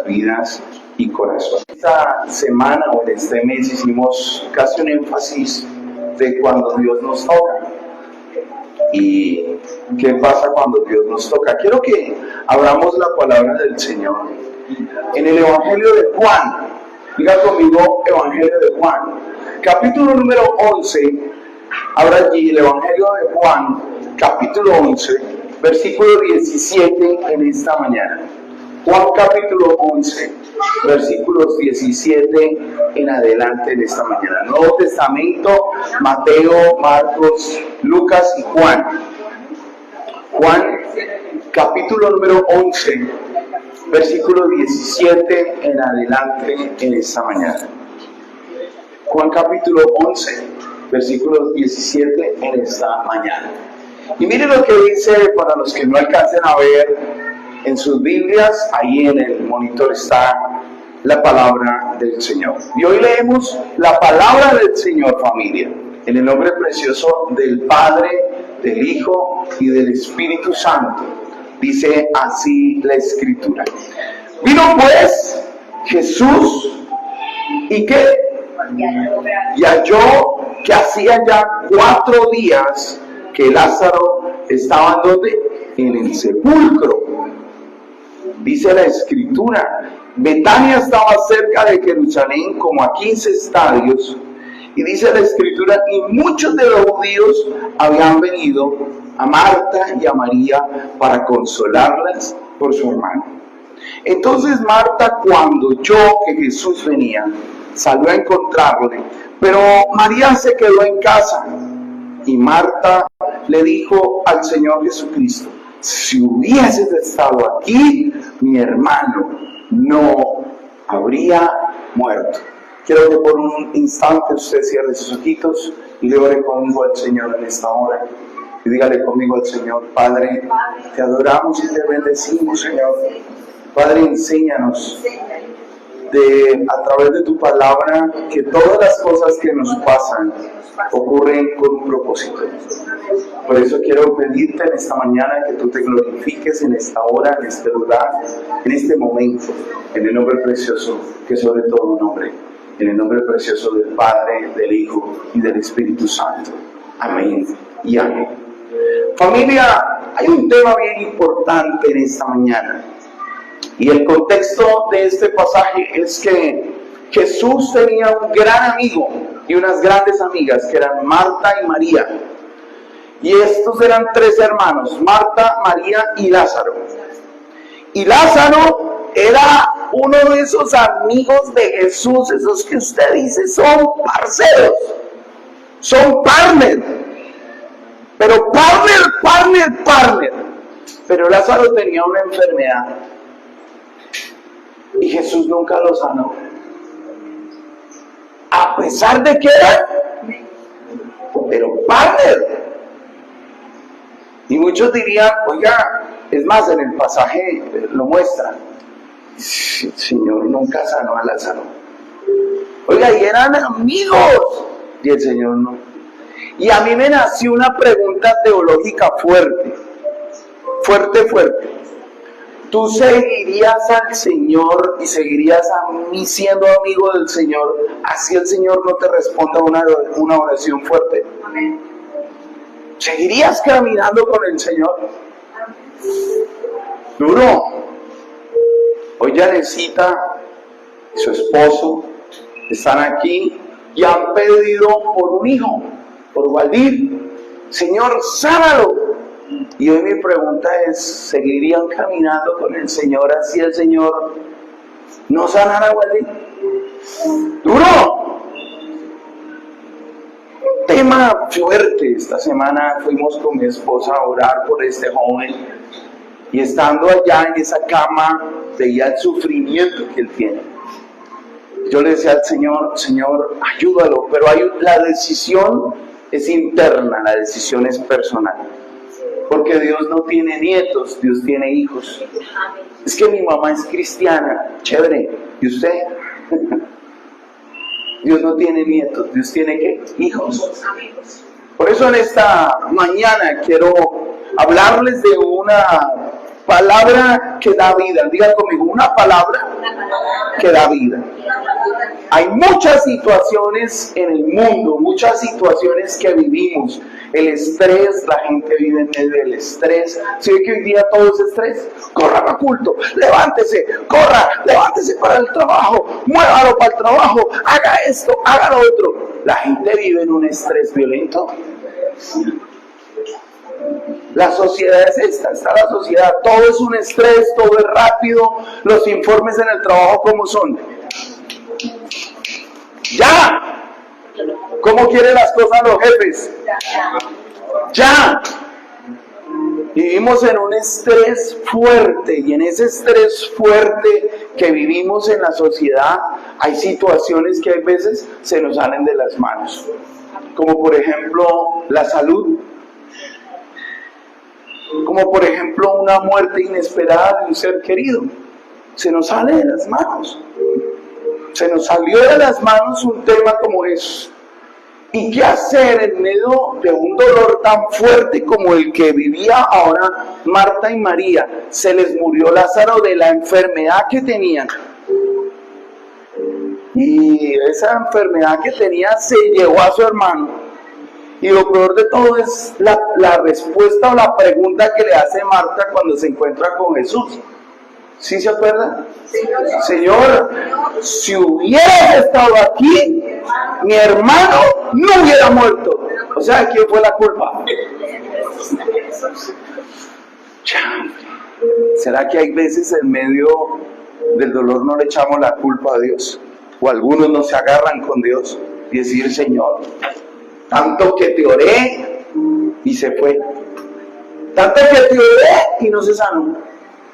vidas y corazones. Esta semana o en este mes hicimos casi un énfasis de cuando Dios nos toca. ¿Y qué pasa cuando Dios nos toca? Quiero que abramos la palabra del Señor en el Evangelio de Juan. Diga conmigo, Evangelio de Juan, capítulo número 11. Abra allí el Evangelio de Juan, capítulo 11, versículo 17 en esta mañana. Juan capítulo 11, versículos 17 en adelante en esta mañana. Nuevo Testamento, Mateo, Marcos, Lucas y Juan. Juan capítulo número 11, versículo 17 en adelante en esta mañana. Juan capítulo 11, versículo 17 en esta mañana. Y miren lo que dice para los que no alcancen a ver en sus Biblias, ahí en el monitor está la palabra del Señor. Y hoy leemos la palabra del Señor, familia, en el nombre precioso del Padre, del Hijo y del Espíritu Santo. Dice así la Escritura. Vino pues Jesús y ¿qué? Y halló que hacía ya 4 días que Lázaro estaba en el sepulcro. Dice la Escritura, Betania estaba cerca de Jerusalén como a 15 estadios, y dice la Escritura, y muchos de los judíos habían venido a Marta y a María para consolarlas por su hermano. Entonces Marta, cuando oyó que Jesús venía, salió a encontrarle, pero María se quedó en casa. Y Marta le dijo al Señor Jesucristo, si hubieses estado aquí, mi hermano no habría muerto. Quiero que por un instante usted cierre sus ojitos y le ore conmigo al Señor en esta hora. Y dígale conmigo al Señor, Padre, te adoramos y te bendecimos, Señor. Padre, enséñanos a través de tu palabra que todas las cosas que nos pasan ocurren con un propósito. Por eso quiero pedirte en esta mañana que tú te glorifiques en esta hora, en este lugar, en este momento, en el nombre precioso, que sobre todo nombre, en el nombre precioso del Padre, del Hijo y del Espíritu Santo. Amén y amén. Familia, hay un tema bien importante en esta mañana. Y el contexto de este pasaje es que Jesús tenía un gran amigo y unas grandes amigas que eran Marta y María. Y estos eran 3 hermanos, Marta, María y Lázaro. Y Lázaro era uno de esos amigos de Jesús, esos que usted dice son parceros, son partner. Pero partner. Pero Lázaro tenía una enfermedad. Y Jesús nunca lo sanó. A pesar de que era, pero partner. Y muchos dirían, oiga, es más, en el pasaje lo muestra. El Señor nunca sanó a Lázaro. Oiga, y eran amigos. Y el Señor no. Y a mí me nació una pregunta teológica fuerte. ¿Tú seguirías al Señor y seguirías a mí siendo amigo del Señor, así el Señor no te responda una oración fuerte? Amén. ¿Seguirías caminando con el Señor? Duro. Hoy Yanecita y su esposo están aquí y han pedido por un hijo, por Waldir. Señor, sánalo. Y hoy mi pregunta es, ¿seguirían caminando con el Señor así el Señor no sanara a Waldir? ¡Duro! Un tema fuerte. Esta semana fuimos con mi esposa a orar por este joven y estando allá en esa cama veía el sufrimiento que él tiene. Yo le decía al Señor, Señor, ayúdalo, pero la decisión es interna, la decisión es personal. Porque Dios no tiene nietos, Dios tiene hijos. Es que mi mamá es cristiana, chévere. ¿Y usted? Dios no tiene nietos, Dios tiene ¿qué? Hijos. Por eso en esta mañana quiero hablarles de una palabra que da vida. Diga conmigo, una palabra que da vida. Hay muchas situaciones en el mundo, muchas situaciones que vivimos. El estrés, la gente vive en medio del estrés. ¿Sí ve que hoy día todo es estrés? Corra para culto, levántese, corra, levántese para el trabajo, muévalo para el trabajo, haga esto, haga lo otro. La gente vive en un estrés violento. La sociedad es esta, está la sociedad, todo es un estrés, todo es rápido, los informes en el trabajo ¿cómo son? ¡Ya! ¿Cómo quieren las cosas los jefes? ¡Ya! Vivimos en un estrés fuerte y en ese estrés fuerte que vivimos en la sociedad hay situaciones que a veces se nos salen de las manos, como por ejemplo la salud, como por ejemplo una muerte inesperada de un ser querido. Se nos sale de las manos. Se nos salió de las manos un tema como eso. ¿Y qué hacer en medio de un dolor tan fuerte como el que vivía ahora Marta y María? Se les murió Lázaro de la enfermedad que tenían. Y esa enfermedad que tenía se llevó a su hermano. Y lo peor de todo es la respuesta o la pregunta que le hace Marta cuando se encuentra con Jesús. ¿Sí se acuerdan? Señor, si hubieras estado aquí, mi hermano no hubiera muerto. O sea, ¿quién fue la culpa? ¿Será que hay veces en medio del dolor no le echamos la culpa a Dios? O algunos no se agarran con Dios y decir, Señor, tanto que te oré y se fue. Tanto que te oré y no se sanó.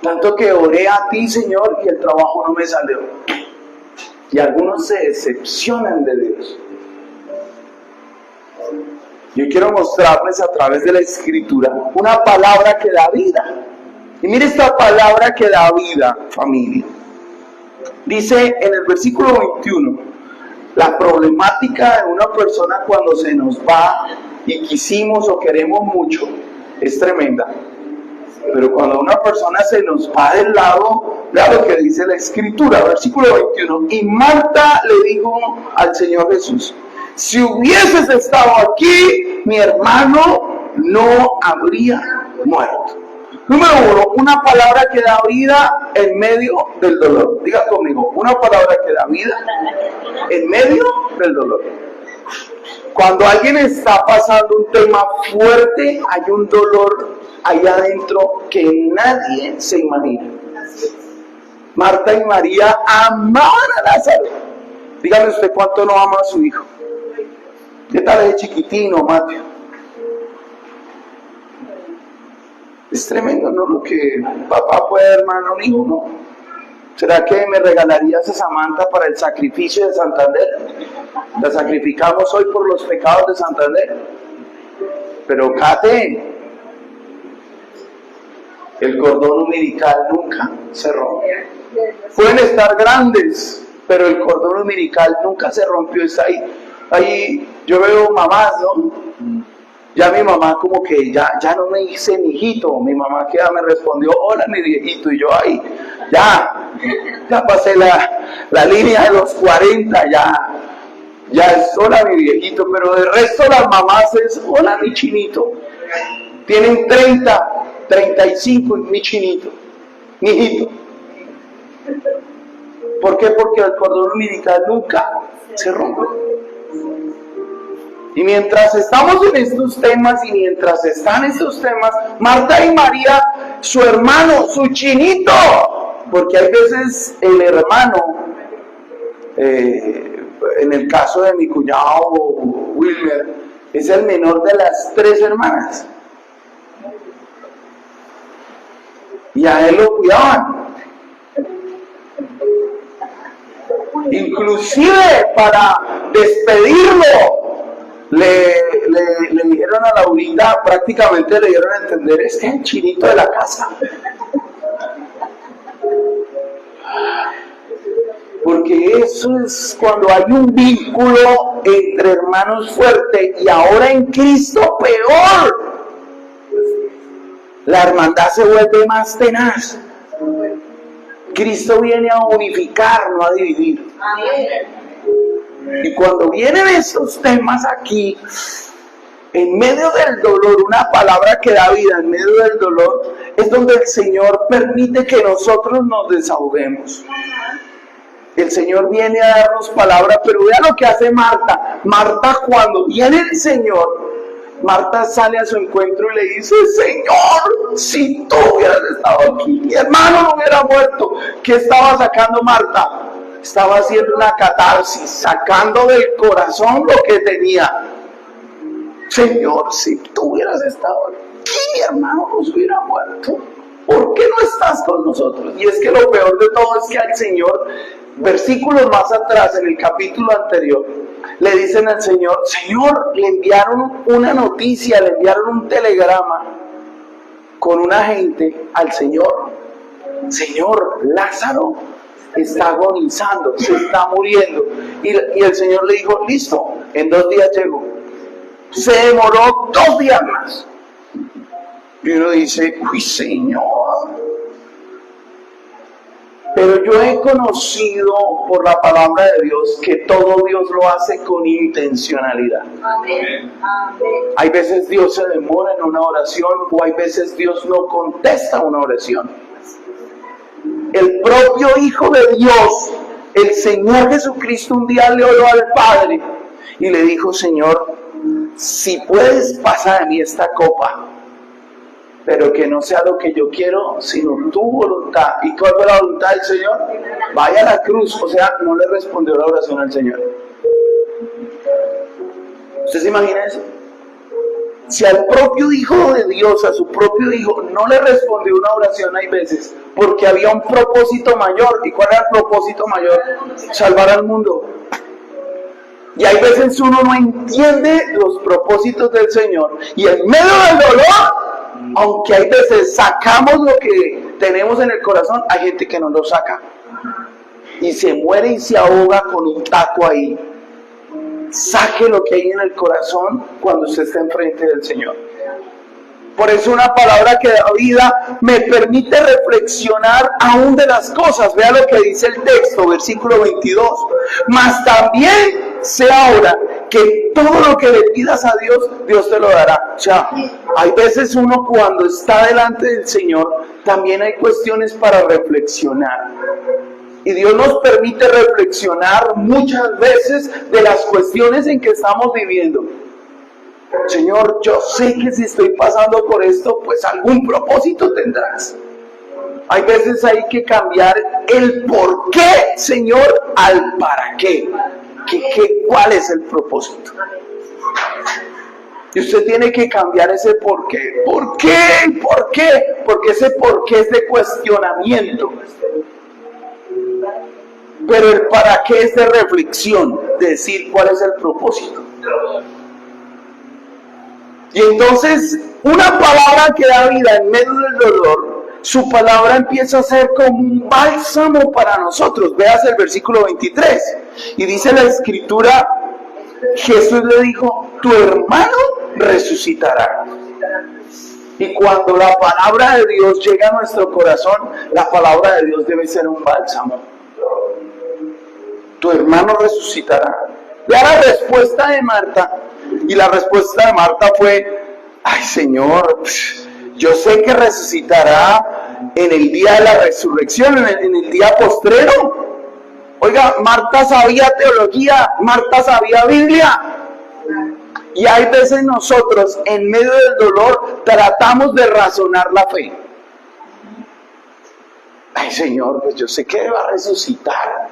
Tanto que oré a ti, Señor, y el trabajo no me salió. Y algunos se decepcionan de Dios. Yo quiero mostrarles a través de la Escritura una palabra que da vida. Y mire esta palabra que da vida, familia. Dice en el versículo 21, la problemática de una persona cuando se nos va y quisimos o queremos mucho es tremenda. Pero cuando una persona se nos va del lado, vea lo que dice la Escritura, versículo 21. Y Marta le dijo al Señor Jesús, si hubieses estado aquí, mi hermano no habría muerto. Número uno, una palabra que da vida en medio del dolor. Diga conmigo, una palabra que da vida en medio del dolor. Cuando alguien está pasando un tema fuerte, hay un dolor ahí adentro que nadie se imagina. Marta y María amaban a Lázaro. Dígame usted cuánto no ama a su hijo. ¿Qué tal es chiquitino, Mateo? Es tremendo, ¿no? Lo que papá puede dar a un hijo, ¿no? ¿Será que me regalarías a Samantha para el sacrificio de Santander? La sacrificamos hoy por los pecados de Santander. Pero Kate, el cordón umbilical nunca se rompe. Pueden estar grandes, pero el cordón umbilical nunca se rompió. Está ahí yo veo mamás, ¿no? Ya mi mamá como que ya no me dice mi hijito. Mi mamá que ya me respondió, hola mi viejito. Y yo ahí, ya pasé la línea de los 40, ya es hola mi viejito. Pero de resto las mamás es hola mi chinito. Tienen 30, 35 y mi chinito, mi hijito. ¿Por qué? Porque el cordón umbilical nunca se rompe. Y mientras estamos en estos temas y mientras están estos temas, Marta y María, su hermano, su chinito, porque hay veces el hermano, en el caso de mi cuñado Wilmer, es el menor de las 3 hermanas. Y a él lo cuidaban. Inclusive para despedirlo, le dijeron a Laurita, prácticamente le dieron a entender, es el chinito de la casa. Porque eso es cuando hay un vínculo entre hermanos fuerte, y ahora en Cristo peor. La hermandad se vuelve más tenaz. Cristo viene a unificar, no a dividir. Y cuando vienen estos temas aquí, en medio del dolor, una palabra que da vida en medio del dolor, es donde el Señor permite que nosotros nos desahoguemos. El Señor viene a darnos palabra, pero vea lo que hace Marta. Marta, cuando viene el Señor, Marta sale a su encuentro y le dice: Señor, si tú hubieras estado aquí, mi hermano no hubiera muerto. ¿Qué estaba sacando Marta? Estaba haciendo una catarsis, sacando del corazón lo que tenía. Señor, si tú hubieras estado aquí, mi hermano no se hubiera muerto. ¿Por qué no estás con nosotros? Y es que lo peor de todo es que al Señor, versículos más atrás, en el capítulo anterior, le dicen al Señor: Señor, le enviaron una noticia, le enviaron un telegrama con una gente al Señor. Señor, Lázaro está agonizando, se está muriendo. Y el Señor le dijo: listo, en 2 días llego. Se demoró 2 días más. Y uno dice: uy, Señor. Pero yo he conocido por la palabra de Dios que todo Dios lo hace con intencionalidad. Amén. Hay veces Dios se demora en una oración, o hay veces Dios no contesta una oración. El propio Hijo de Dios, el Señor Jesucristo, un día le oró al Padre y le dijo: Señor, si puedes, pasa de mí esta copa, pero que no sea lo que yo quiero, sino tu voluntad. ¿Y cuál fue la voluntad del Señor? Vaya a la cruz. O sea, no le respondió la oración al Señor. ¿Usted se imagina eso? Si al propio Hijo de Dios, a su propio Hijo, no le respondió una oración, hay veces, porque había un propósito mayor. ¿Y cuál era el propósito mayor? Salvar al mundo. Y hay veces uno no entiende los propósitos del Señor, y en medio del dolor, aunque hay veces sacamos lo que tenemos en el corazón, hay gente que no lo saca y se muere y se ahoga con un taco ahí. Saque lo que hay en el corazón cuando usted está enfrente del Señor. Por eso una palabra que da vida me permite reflexionar aún de las cosas. Vea lo que dice el texto, versículo 22. Mas también sé ahora que todo lo que le pidas a Dios, Dios te lo dará. O sea, hay veces uno cuando está delante del Señor, también hay cuestiones para reflexionar. Y Dios nos permite reflexionar muchas veces de las cuestiones en que estamos viviendo. Señor, yo sé que si estoy pasando por esto, pues algún propósito tendrás. Hay veces hay que cambiar el por qué, Señor, al para qué. ¿Cuál es el propósito? Y usted tiene que cambiar ese por qué. ¿Por qué? ¿Por qué? Porque ese por qué es de cuestionamiento. Pero el para qué es de reflexión, de decir cuál es el propósito. Y entonces, una palabra que da vida en medio del dolor, su palabra empieza a ser como un bálsamo para nosotros. Veas el versículo 23. Y dice la Escritura: Jesús le dijo: tu hermano resucitará. Y cuando la palabra de Dios llega a nuestro corazón, la palabra de Dios debe ser un bálsamo. Tu hermano resucitará. Vea la respuesta de Marta. Y la respuesta de Marta fue: ay, Señor, yo sé que resucitará en el día de la resurrección, en el día postrero. Oiga, Marta sabía teología, Marta sabía Biblia. Y hay veces nosotros, en medio del dolor, tratamos de razonar la fe. Ay, Señor, pues yo sé que va a resucitar.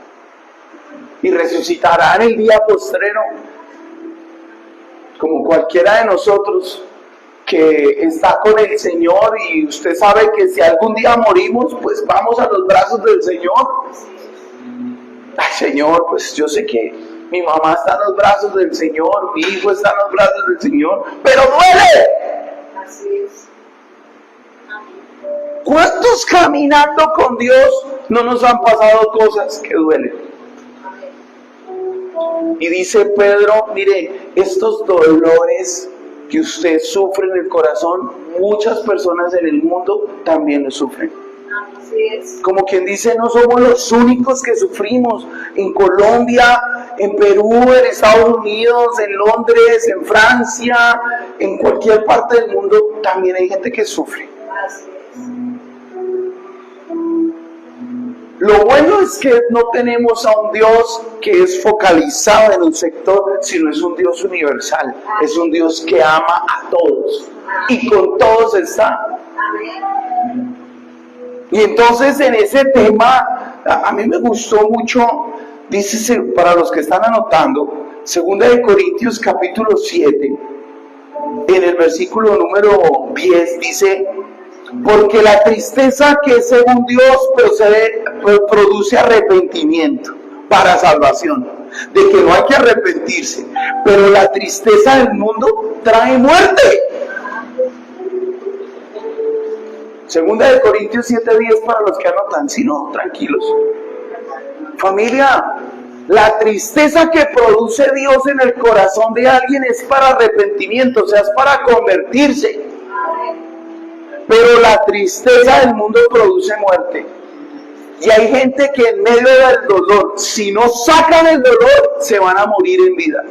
Y resucitará en el día postrero. Como cualquiera de nosotros que está con el Señor, y usted sabe que si algún día morimos, pues vamos a los brazos del Señor. Ay, Señor, pues yo sé que mi mamá está en los brazos del Señor, mi hijo está en los brazos del Señor, pero duele. Así es. ¿Cuántos caminando con Dios no nos han pasado cosas que duelen? Y dice Pedro: mire, estos dolores que usted sufre en el corazón, muchas personas en el mundo también lo sufren. Como quien dice, no somos los únicos que sufrimos. En Colombia, en Perú, en Estados Unidos, en Londres, en Francia, en cualquier parte del mundo, también hay gente que sufre. Lo bueno es que no tenemos a un Dios que es focalizado en un sector, sino es un Dios universal. Es un Dios que ama a todos y con todos está. Y entonces en ese tema, a mí me gustó mucho, dice, para los que están anotando, 2 Corintios capítulo 7, en el versículo número 10, dice: porque la tristeza que según Dios produce arrepentimiento para salvación, de que no hay que arrepentirse, pero la tristeza del mundo trae muerte. 2 Corintios 7:10 para los que anotan, si no, tranquilos. Familia, la tristeza que produce Dios en el corazón de alguien es para arrepentimiento, o sea, es para convertirse. Pero la tristeza del mundo produce muerte. Y hay gente que en medio del dolor, si no sacan el dolor, se van a morir en vida.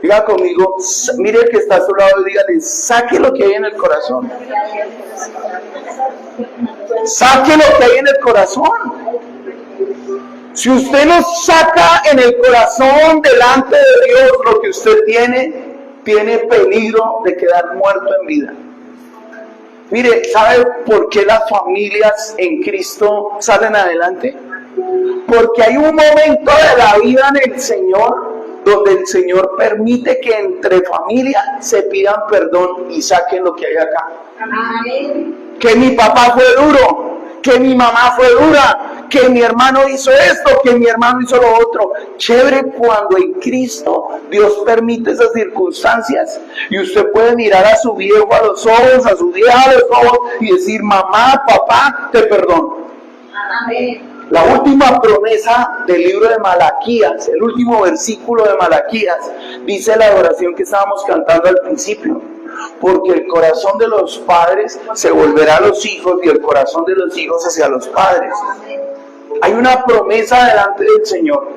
Diga conmigo, mire el que está a su lado y dígale: saque lo que hay en el corazón. Saque lo que hay en el corazón. Si usted no saca en el corazón delante de Dios lo que usted tiene peligro de quedar muerto en vida. Mire, ¿sabe por qué las familias en Cristo salen adelante? Porque hay un momento de la vida en el Señor donde el Señor permite que entre familias se pidan perdón y saquen lo que hay acá. Amén. Que mi papá fue duro, que mi mamá fue dura, que mi hermano hizo esto, que mi hermano hizo lo otro. Chévere cuando en Cristo Dios permite esas circunstancias y usted puede mirar a su viejo a los ojos, a su vieja a los ojos y decir: mamá, papá, te perdono. Amén. La última promesa del libro de Malaquías, el último versículo de Malaquías, dice la oración que estábamos cantando al principio: porque el corazón de los padres se volverá a los hijos y el corazón de los hijos hacia los padres. Hay una promesa delante del Señor,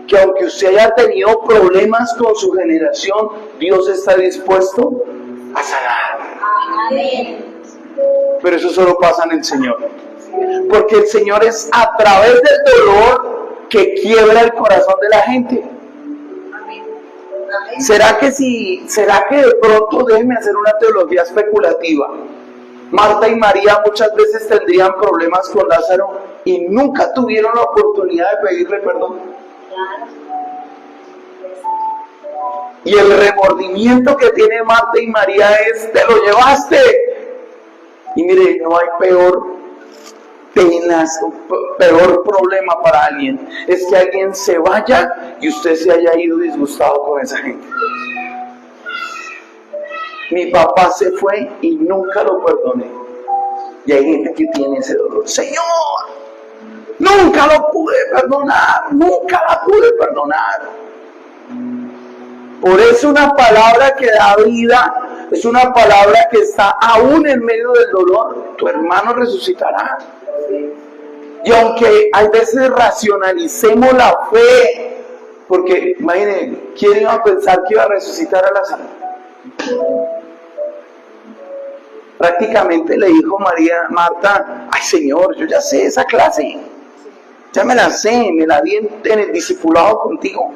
que aunque usted haya tenido problemas con su generación, Dios está dispuesto a sanar. Pero eso solo pasa en el Señor. Porque el Señor es a través del dolor que quiebra el corazón de la gente. ¿Será que de pronto, déjenme hacer una teología especulativa, Marta y María muchas veces tendrían problemas con Lázaro y nunca tuvieron la oportunidad de pedirle perdón? Y el remordimiento que tiene Marta y María es: te lo llevaste. Y mire, no hay peor problema para alguien, es que alguien se vaya y usted se haya ido disgustado con esa gente. Mi papá se fue y nunca lo perdoné. Y hay gente que tiene ese dolor. Señor, nunca lo pude perdonar, nunca la pude perdonar. Por eso una palabra que da vida es una palabra que está aún en medio del dolor. Tu hermano resucitará. Y aunque a veces racionalicemos la fe, porque imagínense, ¿quién iba a pensar que iba a resucitar a Lázaro? Prácticamente le dijo Marta: ay Señor, yo ya sé esa clase, ya me la sé, me la di en el discipulado contigo.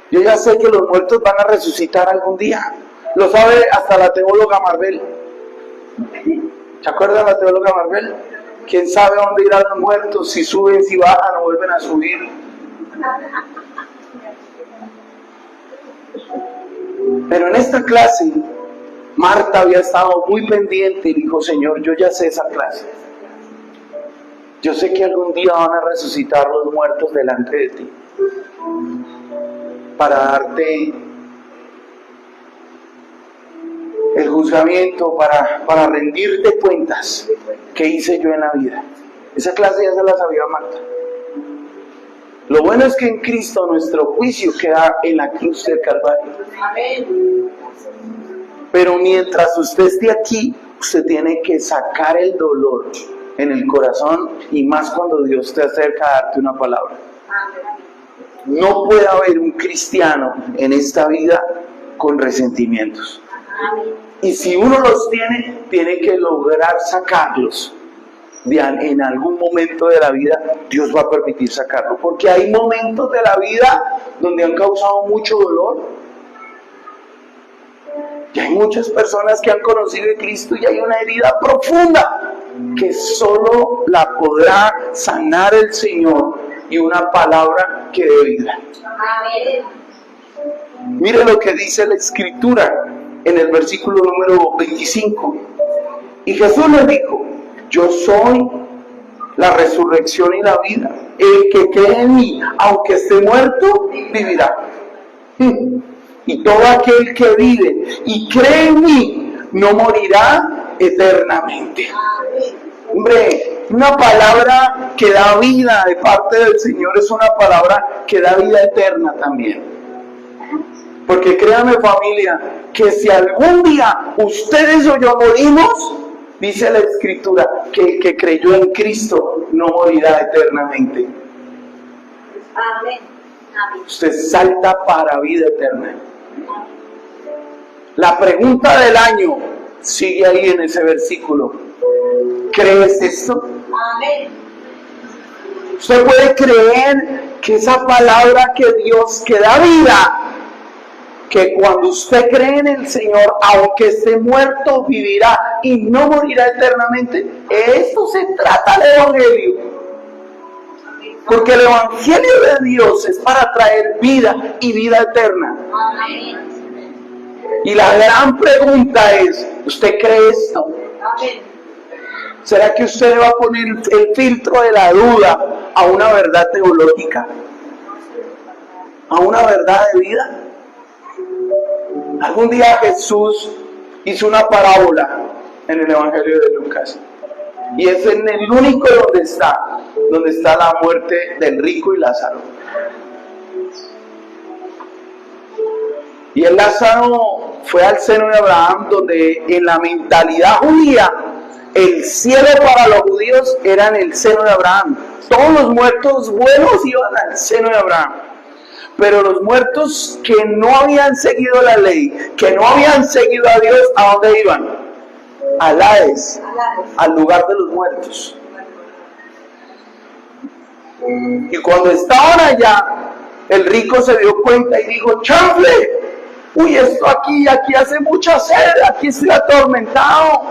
Yo ya sé que los muertos van a resucitar algún día. Lo sabe hasta la teóloga Marvel. ¿Se acuerdan de la teóloga Marvel? ¿Quién sabe dónde irán los muertos? Si suben, si bajan o vuelven a subir. Pero en esta clase, Marta había estado muy pendiente y dijo: Señor, yo ya sé esa clase. Yo sé que algún día van a resucitar los muertos delante de ti, para darte el juzgamiento, para rendirte cuentas que hice yo en la vida. Esa clase ya se la sabía Marta. Lo bueno es que en Cristo nuestro juicio queda en la cruz del Calvario. Pero mientras usted esté aquí, usted tiene que sacar el dolor en el corazón, y más cuando Dios te acerca a darte una palabra. No puede haber un cristiano en esta vida con resentimientos. Y si uno los tiene, tiene que lograr sacarlos. En algún momento de la vida Dios va a permitir sacarlo, porque hay momentos de la vida donde han causado mucho dolor, y hay muchas personas que han conocido a Cristo y hay una herida profunda que solo la podrá sanar el Señor y una palabra que dé vida. Mire lo que dice la Escritura en el versículo número 25. Y Jesús le dijo: yo soy la resurrección y la vida. El que cree en mí, aunque esté muerto, vivirá. Y todo aquel que vive y cree en mí no morirá eternamente. Hombre, una palabra que da vida de parte del Señor es una palabra que da vida eterna también. Porque créame, familia, que si algún día ustedes o yo morimos, dice la Escritura que el que creyó en Cristo no morirá eternamente. Amén. Usted salta para vida eterna. La pregunta del año sigue ahí en ese versículo. ¿Crees esto? Amén. Usted puede creer que esa palabra que Dios, que da vida, que cuando usted cree en el Señor, aunque esté muerto, vivirá y no morirá eternamente. Esto se trata del Evangelio. Porque el Evangelio de Dios es para traer vida y vida eterna. Amén. Y la gran pregunta es, ¿usted cree esto? Amén. ¿Será que usted le va a poner el filtro de la duda a una verdad teológica? ¿A una verdad de vida? Algún día Jesús hizo una parábola en el Evangelio de Lucas. Y es en el único donde está la muerte del rico y Lázaro. Y el Lázaro fue al seno de Abraham, donde en la mentalidad judía, el cielo para los judíos era en el seno de Abraham. Todos los muertos buenos iban al seno de Abraham. Pero los muertos que no habían seguido la ley, que no habían seguido a Dios, ¿a dónde iban? Al Hades, al lugar de los muertos. Y cuando estaban allá, el rico se dio cuenta y dijo: ¡chanfle! Uy, esto aquí hace mucha sed, aquí estoy atormentado.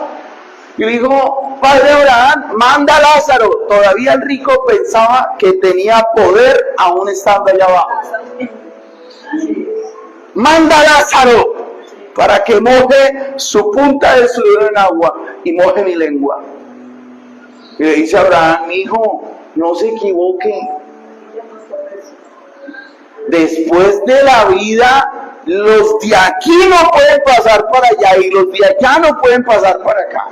Y dijo: Padre Abraham, manda a Lázaro. Todavía el rico pensaba que tenía poder aún estando allá abajo. Manda a Lázaro para que moje su punta de su dedo en agua y moje mi lengua. Y le dice a Abraham: mi hijo, no se equivoque. Después de la vida, los de aquí no pueden pasar para allá y los de allá no pueden pasar para acá.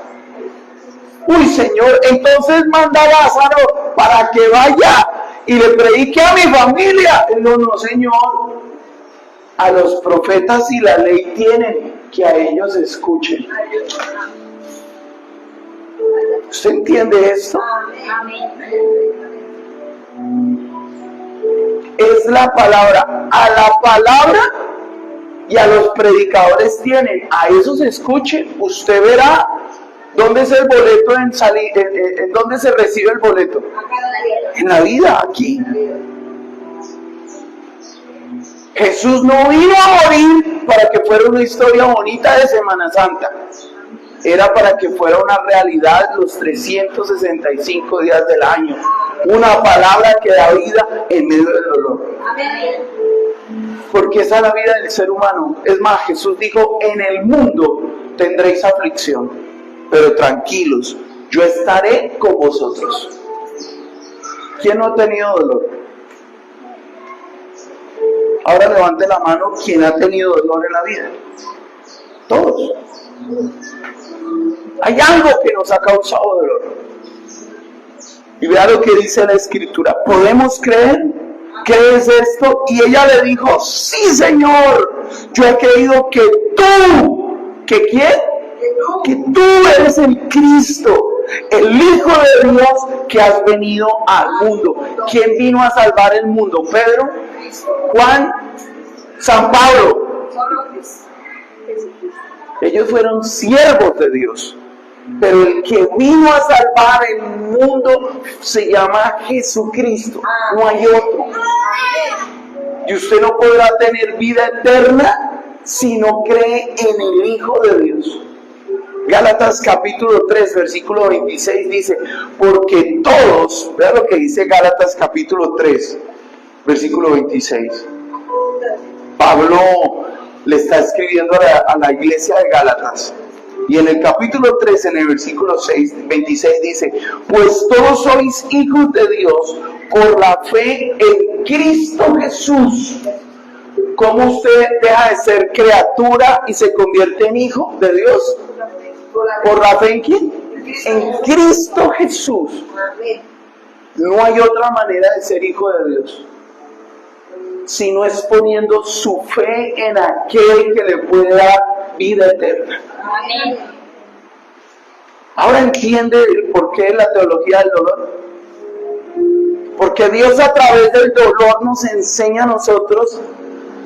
Uy, Señor, entonces manda a Lázaro para que vaya y le predique a mi familia. No, no, Señor. A los profetas y la ley tienen que a ellos escuchen. ¿Usted entiende esto? Es la palabra. A la palabra y a los predicadores tienen. A esos escuchen. Usted verá dónde es el boleto en salir, en dónde se recibe el boleto. En la vida, aquí. Jesús no vino a morir para que fuera una historia bonita de Semana Santa. Era para que fuera una realidad los 365 días del año. Una palabra que da vida en medio del dolor. Porque esa es la vida del ser humano. Es más, Jesús dijo: en el mundo tendréis aflicción, pero tranquilos, yo estaré con vosotros. ¿Quién no ha tenido dolor? Ahora levante la mano quien ha tenido dolor en la vida. Todos. Hay algo que nos ha causado dolor. Y vea lo que dice la Escritura. ¿Podemos creer? ¿Crees esto? Y ella le dijo: sí, Señor, yo he creído que tú, ¿que quién? que tú eres el Cristo, el Hijo de Dios que has venido al mundo. ¿Quién vino a salvar el mundo? ¿Pedro? ¿Juan? ¿San Pablo? Ellos fueron siervos de Dios. Pero el que vino a salvar el mundo se llama Jesucristo. No hay otro. Y usted no podrá tener vida eterna si no cree en el Hijo de Dios. Gálatas capítulo 3, versículo 26 dice, porque todos, vea lo que dice Gálatas capítulo 3, versículo 26. Pablo le está escribiendo a la iglesia de Gálatas. Y en el capítulo 3, en el versículo 26 dice, pues todos sois hijos de Dios por la fe en Cristo Jesús. ¿Cómo usted deja de ser criatura y se convierte en hijo de Dios? ¿Por la fe en quién? En Cristo Jesús. No hay otra manera de ser hijo de Dios, si no es poniendo su fe en aquel que le puede dar vida eterna. Ahora entiende el porqué de la teología del dolor. Porque Dios a través del dolor nos enseña a nosotros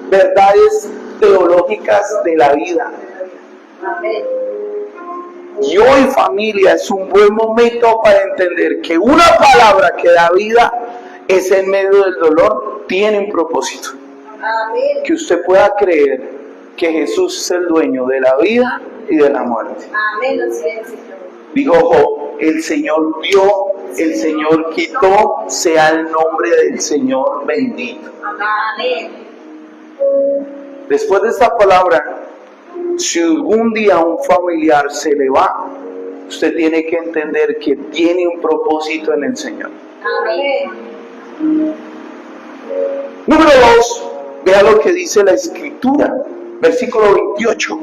verdades teológicas de la vida. Y hoy, familia, es un buen momento para entender que una palabra que da vida es en medio del dolor, tiene un propósito. Amén. Que usted pueda creer que Jesús es el dueño de la vida y de la muerte. Amén. Así es, Señor. Dijo Job, el Señor dio, el Señor quitó, sea el nombre del Señor bendito. Amén. Después de esta palabra, si algún día un familiar se le va, usted tiene que entender que tiene un propósito en el Señor. Amén. Número 2, vea lo que dice la Escritura, versículo 28.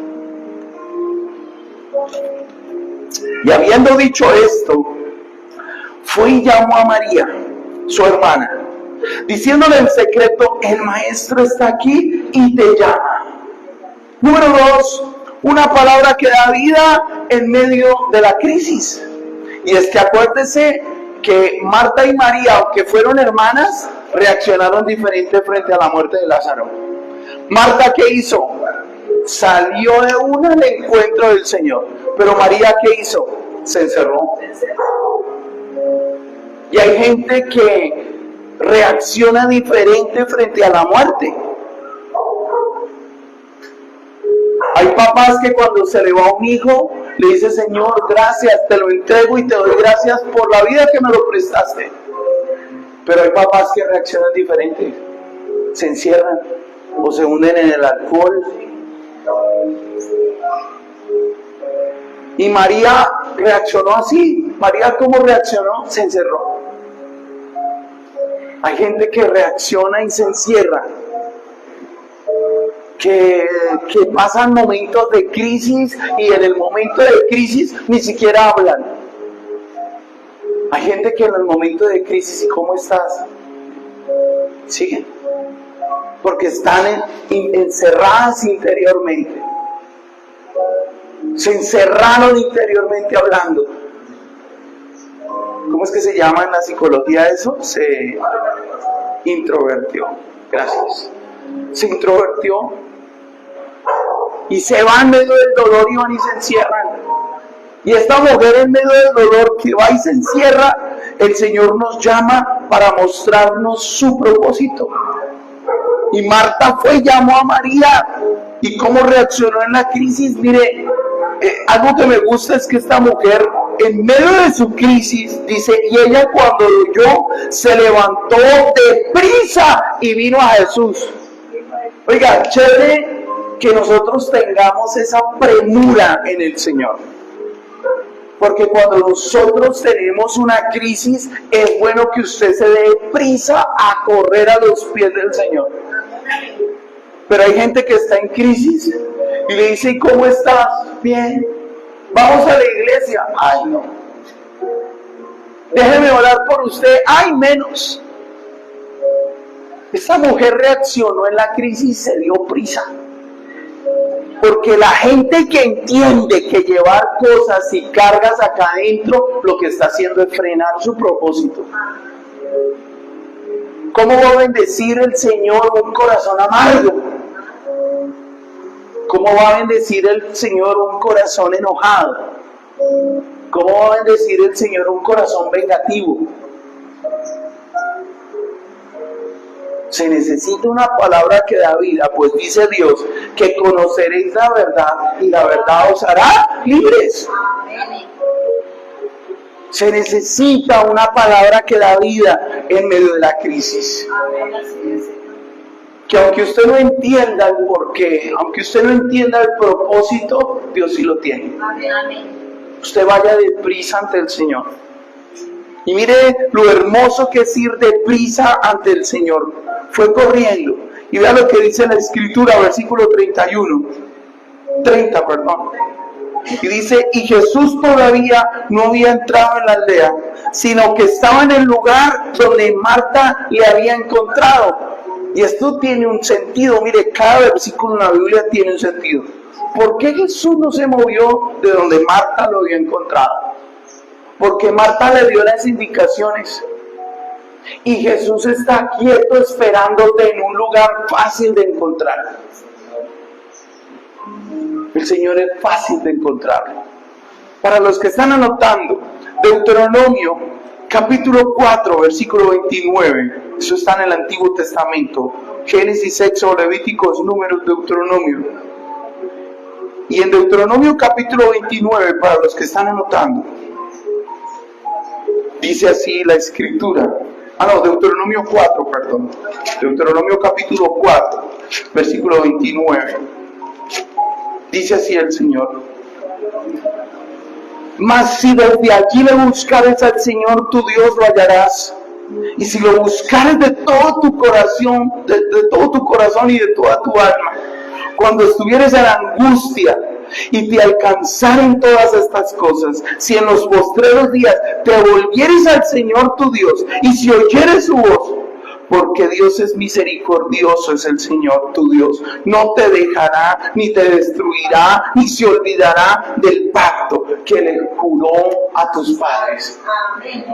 Y habiendo dicho esto, fue y llamó a María, su hermana, diciéndole en secreto, el maestro está aquí y te llama. Número 2, una palabra que da vida en medio de la crisis. Y es que acuérdese que Marta y María, aunque fueron hermanas, reaccionaron diferente frente a la muerte de Lázaro. Marta, ¿qué hizo? Salió de una al encuentro del Señor. Pero María, ¿qué hizo? Se encerró. Y hay gente que reacciona diferente frente a la muerte. Hay papás que cuando se le va un hijo, le dice, Señor, gracias, te lo entrego y te doy gracias por la vida que me lo prestaste. Pero hay papás que reaccionan diferente. Se encierran o se hunden en el alcohol. Y María reaccionó así. María, ¿cómo reaccionó? Se encerró. Hay gente que reacciona y se encierra. Que pasan momentos de crisis y en el momento de crisis ni siquiera hablan. Hay gente que en el momento de crisis, ¿y cómo estás? Siguen. Porque están encerradas interiormente. Se encerraron interiormente hablando. ¿Cómo es que se llama en la psicología eso? Se introvertió. Gracias. Se introvertió y se va en medio del dolor y van y se encierran. Y esta mujer en medio del dolor que va y se encierra, el Señor nos llama para mostrarnos su propósito. Y Marta fue y llamó a María. ¿Y cómo reaccionó en la crisis? Mire, algo que me gusta es que esta mujer, en medio de su crisis, dice, y ella cuando lo oyó, se levantó deprisa y vino a Jesús. Oiga, chévere que nosotros tengamos esa premura en el Señor. Porque cuando nosotros tenemos una crisis, es bueno que usted se dé prisa a correr a los pies del Señor. Pero hay gente que está en crisis y le dice, ¿cómo estás? Bien. Vamos a la iglesia. Ay, no. Déjeme orar por usted. Ay, menos. Esta mujer reaccionó en la crisis y se dio prisa. Porque la gente que entiende que llevar cosas y cargas acá adentro, lo que está haciendo es frenar su propósito. ¿Cómo va a bendecir el Señor un corazón amargo? ¿Cómo va a bendecir el Señor un corazón enojado? ¿Cómo va a bendecir el Señor un corazón vengativo? Se necesita una palabra que da vida, pues dice Dios que conoceréis la verdad y la verdad os hará libres. Se necesita una palabra que da vida en medio de la crisis. Que aunque usted no entienda el porqué, aunque usted no entienda el propósito, Dios sí lo tiene. Usted vaya deprisa ante el Señor. Y mire lo hermoso que es ir deprisa ante el Señor. Fue corriendo. Y vea lo que dice la Escritura, versículo 30, perdón. Y dice, y Jesús todavía no había entrado en la aldea, sino que estaba en el lugar donde Marta le había encontrado. Y esto tiene un sentido, mire, cada versículo en la Biblia tiene un sentido. ¿Por qué Jesús no se movió de donde Marta lo había encontrado? Porque Marta le dio las indicaciones. Y Jesús está quieto esperándote en un lugar fácil de encontrar. El Señor es fácil de encontrar. Para los que están anotando, Deuteronomio capítulo 4, versículo 29. Eso está en el Antiguo Testamento. Génesis, Éxodo, Levíticos, Números, Deuteronomio. Y en Deuteronomio capítulo 29, para los que están anotando, dice así la Escritura. Deuteronomio 4, perdón. Deuteronomio capítulo 4, versículo 29. Dice así el Señor: mas si desde allí le buscares al Señor tu Dios, lo hallarás. Y si lo buscares de todo tu corazón, de todo tu corazón y de toda tu alma, cuando estuvieres en angustia y te alcanzaren todas estas cosas, si en los postreros días te volvieres al Señor tu Dios, y si oyeres su voz, porque Dios es misericordioso, es el Señor tu Dios, no te dejará, ni te destruirá, ni se olvidará del pacto que le juró a tus padres. Amén.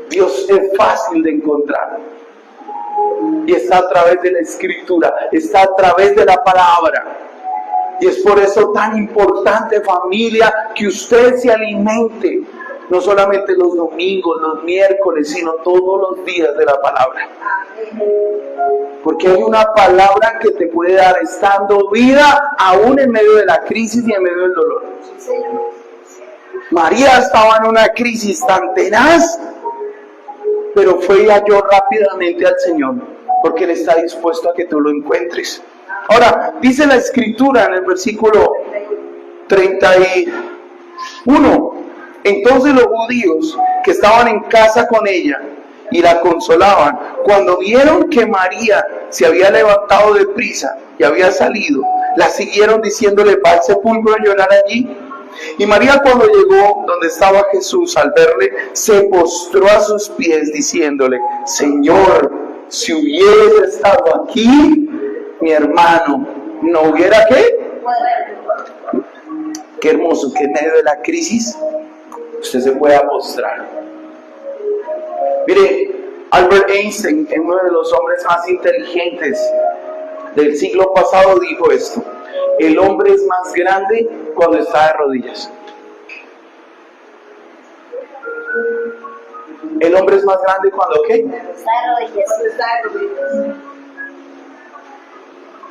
Dios es fácil de encontrar. Y está a través de la Escritura, está a través de la palabra. Y es por eso tan importante, familia, que usted se alimente, no solamente los domingos, los miércoles, sino todos los días de la palabra. Porque hay una palabra que te puede dar estando vida, aún en medio de la crisis y en medio del dolor. María estaba en una crisis tan tenaz, pero fue y halló rápidamente al Señor, porque Él está dispuesto a que tú lo encuentres. Ahora, dice la Escritura en el versículo 31, entonces los judíos que estaban en casa con ella y la consolaban, cuando vieron que María se había levantado de prisa y había salido, la siguieron diciéndole, va al sepulcro a llorar allí. Y María, cuando llegó donde estaba Jesús, al verle, se postró a sus pies diciéndole, Señor, si hubieras estado aquí, mi hermano no hubiera ¿qué? Qué hermoso que en medio de la crisis usted se pueda postrar. Mire, Albert Einstein, uno de los hombres más inteligentes del siglo pasado, dijo esto: el hombre es más grande cuando está de rodillas. El hombre es más grande cuando ¿qué? Está de rodillas.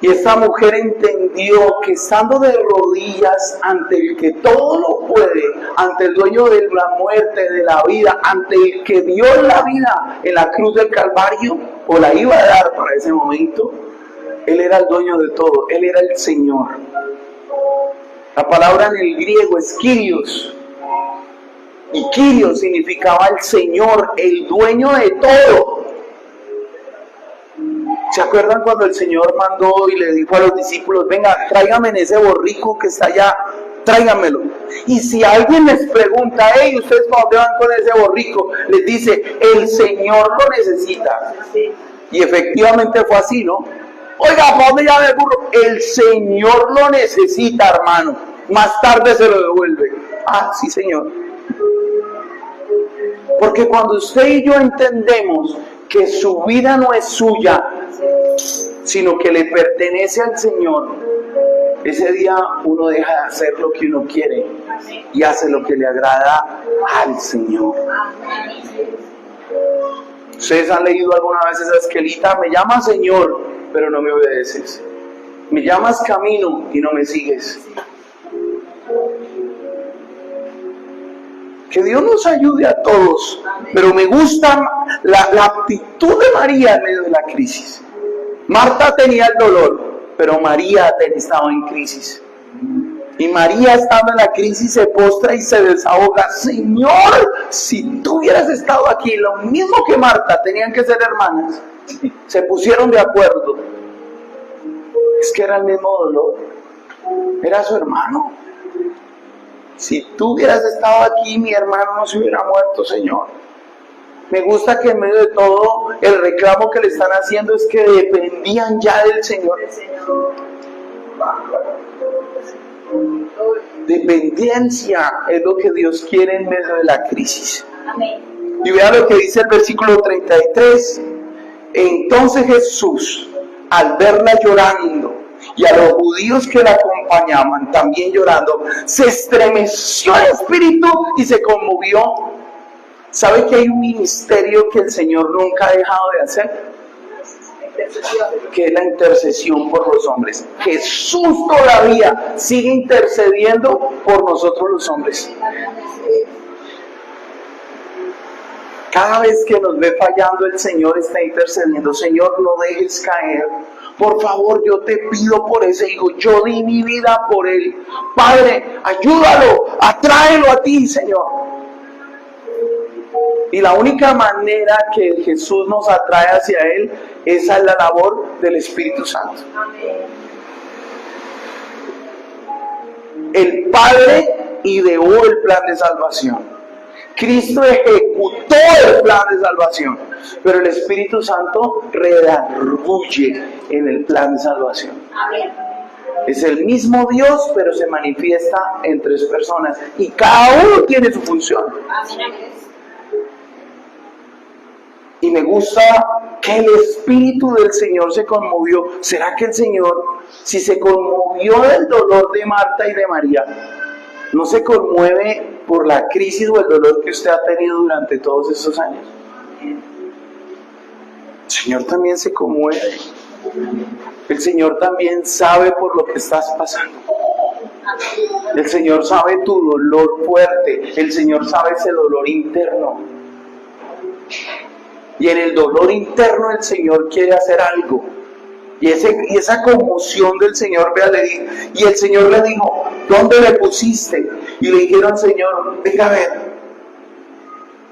Y esta mujer entendió que estando de rodillas ante el que todo lo puede, ante el dueño de la muerte, de la vida, ante el que dio la vida en la cruz del Calvario, o la iba a dar para ese momento, Él era el dueño de todo, Él era el Señor. La palabra en el griego es Kyrios, y Kyrios significaba el Señor, el dueño de todo. ¿Se acuerdan cuando el Señor mandó y le dijo a los discípulos, venga, tráigame ese borrico que está allá, tráigamelo? Y si alguien les pregunta, hey, ¿ustedes para dónde van con ese borrico? Les dice, el Señor lo necesita. Y efectivamente fue así, ¿no? Oiga, ¿para dónde llama el burro? El Señor lo necesita, hermano. Más tarde se lo devuelve. Ah, sí, Señor. Porque cuando usted y yo entendemos que su vida no es suya, sino que le pertenece al Señor, ese día uno deja de hacer lo que uno quiere y hace lo que le agrada al Señor. Ustedes han leído alguna vez esa esquelita: me llamas Señor, pero no me obedeces. Me llamas camino y no me sigues. Que Dios nos ayude a todos, pero me gusta la actitud de María en medio de la crisis. Marta tenía el dolor, pero María estaba en crisis. Y María, estando en la crisis, se postra y se desahoga. Señor, si tú hubieras estado aquí, lo mismo que Marta, tenían que ser hermanas. Se pusieron de acuerdo. Es que era el mismo dolor. Era su hermano. Si tú hubieras estado aquí, mi hermano no se hubiera muerto, Señor. Me gusta que en medio de todo el reclamo que le están haciendo es que dependían ya del Señor. Dependencia es lo que Dios quiere en medio de la crisis. Y vea lo que dice el versículo 33. Entonces Jesús, al verla llorando, y a los judíos que la acompañaban también llorando, se estremeció el espíritu y se conmovió. ¿Sabe que hay un ministerio que el Señor nunca ha dejado de hacer? Que es la intercesión por los hombres. Jesús todavía sigue intercediendo por nosotros los hombres. Cada vez que nos ve fallando, el Señor está intercediendo. Señor, no dejes caer. Por favor, yo te pido por ese hijo. Yo di mi vida por él. Padre, ayúdalo, atráelo a ti, Señor. Y la única manera que Jesús nos atrae hacia él, esa es la labor del Espíritu Santo. El Padre ideó el plan de salvación. Cristo ejecutó el plan de salvación, pero el Espíritu Santo redarguye en el plan de salvación. Es el mismo Dios, pero se manifiesta en tres personas y cada uno tiene su función. Y me gusta que el Espíritu del Señor se conmovió. ¿Será que el Señor, si se conmovió del dolor de Marta y de María, no se conmueve por la crisis o el dolor que usted ha tenido durante todos estos años? El Señor también se conmueve. El Señor también sabe por lo que estás pasando. El Señor sabe tu dolor fuerte. El Señor sabe ese dolor interno. Y en el dolor interno el Señor quiere hacer algo. Y esa conmoción del Señor, y el Señor le dijo: ¿dónde le pusiste? Y le dijeron: Señor, venga a ver.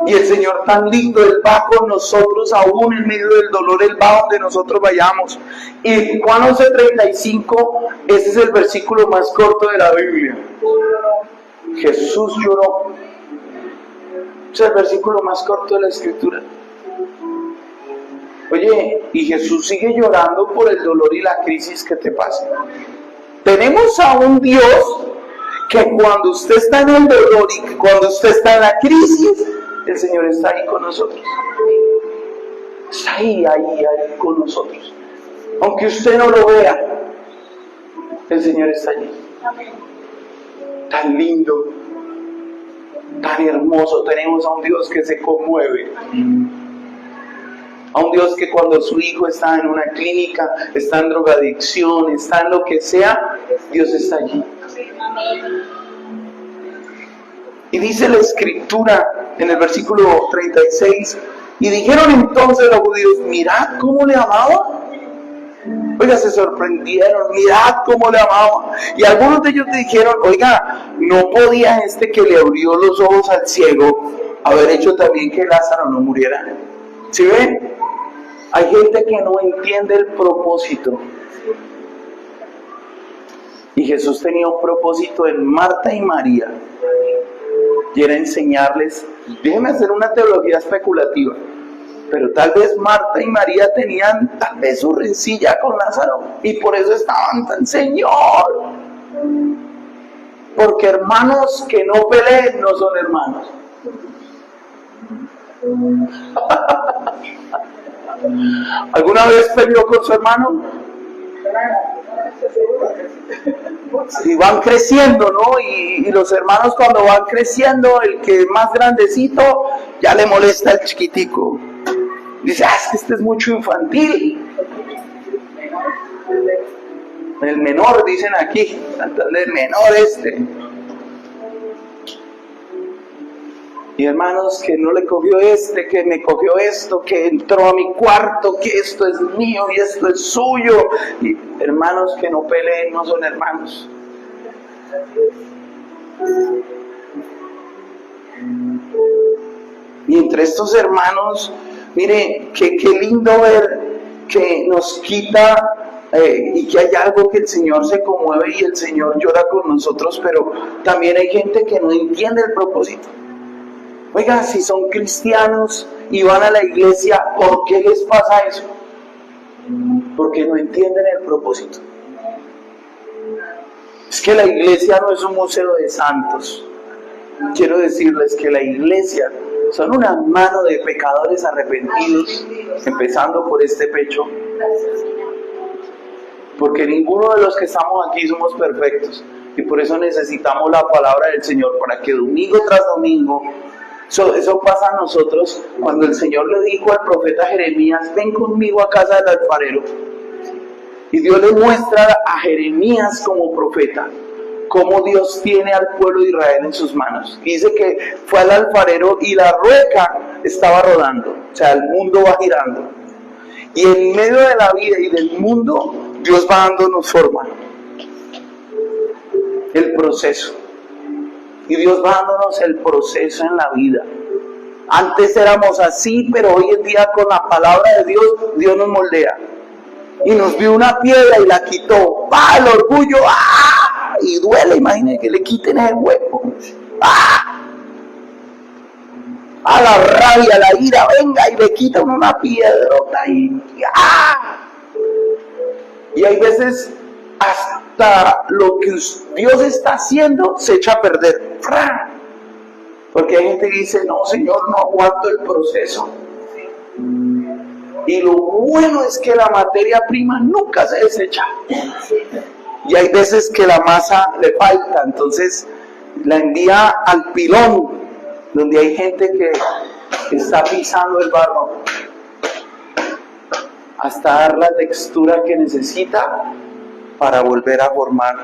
Y el Señor tan lindo, Él va con nosotros aún en medio del dolor, Él va donde nosotros vayamos. Y Juan 11:35, ese es el versículo más corto de la Biblia. Jesús lloró. Es el versículo más corto de la Escritura. Oye, y Jesús sigue llorando por el dolor y la crisis que te pasa. Tenemos a un Dios que cuando usted está en el dolor y cuando usted está en la crisis, el Señor está ahí con nosotros. Está ahí con nosotros. Aunque usted no lo vea, el Señor está allí. Tan lindo, tan hermoso. Tenemos a un Dios que se conmueve. A un Dios que cuando su hijo está en una clínica, está en drogadicción, está en lo que sea, Dios está allí. Y dice la Escritura en el versículo 36, y dijeron entonces los judíos: mirad cómo le amaba. Oiga, se sorprendieron: mirad cómo le amaba. Y algunos de ellos dijeron: oiga, ¿no podía este que le abrió los ojos al ciego haber hecho también que Lázaro no muriera? ¿Sí ven? Hay gente que no entiende el propósito. Y Jesús tenía un propósito en Marta y María. Y era enseñarles. Déjenme hacer una teología especulativa. Pero tal vez Marta y María tenían tal vez su rencilla con Lázaro y por eso estaban tan, Señor. Porque hermanos que no peleen no son hermanos. ¿Alguna vez peleó con su hermano? Y van creciendo, ¿no? Y los hermanos cuando van creciendo, el que es más grandecito ya le molesta al chiquitico. Dice, es que este es mucho infantil. El menor, dicen aquí, el menor este. Y hermanos, que no le cogió este, que me cogió esto, que entró a mi cuarto, que esto es mío y esto es suyo. Y hermanos que no peleen no son hermanos. Y entre estos hermanos, mire, qué lindo ver que nos quita y que hay algo que el Señor se conmueve y el Señor llora con nosotros, pero también hay gente que no entiende el propósito. Oiga, si son cristianos y van a la iglesia, ¿por qué les pasa eso? Porque no entienden el propósito. Es que la iglesia no es un museo de santos. Quiero decirles que la iglesia son una mano de pecadores arrepentidos, empezando por este pecho. Porque ninguno de los que estamos aquí somos perfectos. Y por eso necesitamos la palabra del Señor, para que domingo tras domingo, eso pasa a nosotros cuando el Señor le dijo al profeta Jeremías, ven conmigo a casa del alfarero. Y Dios le muestra a Jeremías como profeta cómo Dios tiene al pueblo de Israel en sus manos. Y dice que fue al alfarero y la rueca estaba rodando, o sea, el mundo va girando. Y en medio de la vida y del mundo, Dios va dándonos forma, el proceso. Y Dios va dándonos el proceso en la vida. Antes éramos así, pero hoy en día con la palabra de Dios, Dios nos moldea. Y nos vio una piedra y la quitó. ¡Ah, el orgullo! ¡Ah! Y duele, imagínense que le quiten ese hueco. ¡Ah! A la rabia, la ira, venga, y le quitan una piedrota y ¡ah! Y hay veces hasta lo que Dios está haciendo se echa a perder. Porque hay gente que dice, no, Señor, no aguanto el proceso. Y lo bueno es que la materia prima nunca se desecha. Y hay veces que la masa le falta, entonces la envía al pilón, donde hay gente que está pisando el barro hasta dar la textura que necesita para volver a formar